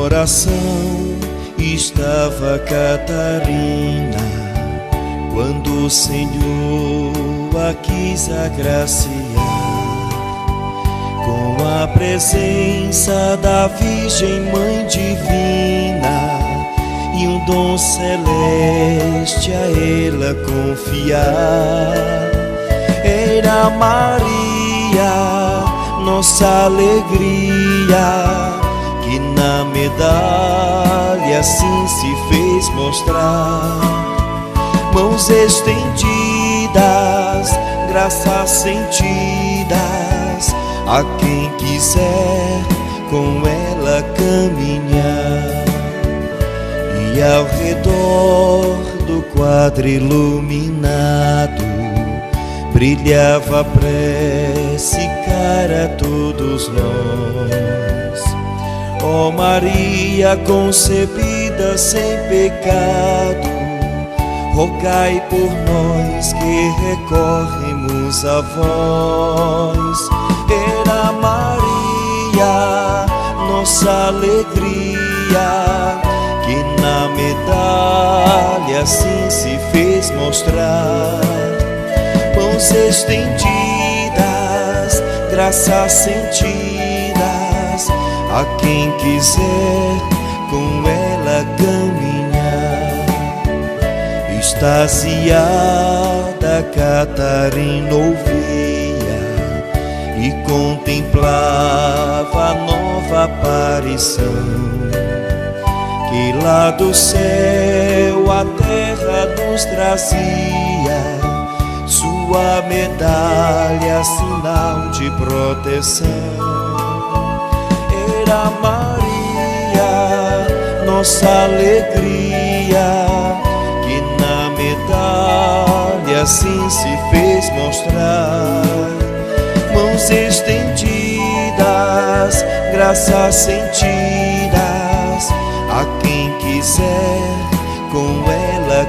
oração estava Catarina, quando o Senhor a quis agraciar com a presença da Virgem Mãe Divina e um dom celeste a ela confiar. Era Maria, nossa alegria, que na medalha assim se fez mostrar. Mãos estendidas, graças sentidas, a quem quiser com ela caminhar. E ao redor do quadro iluminado brilhava a prece cara a todos nós. Ó Maria concebida sem pecado, rogai por nós que recorremos a vós. Era Maria, nossa alegria, que na medalha assim se fez mostrar. Mãos estendidas, graças sentidas, a quem quiser com ela caminhar. Extasiada Catarina ouvia e contemplava a nova aparição, que lá do céu a terra nos trazia, sua medalha, sinal de proteção. Era Maria, nossa alegria, que na medalha assim se fez mostrar. Mãos estendidas, graças sentidas, a quem quiser com ela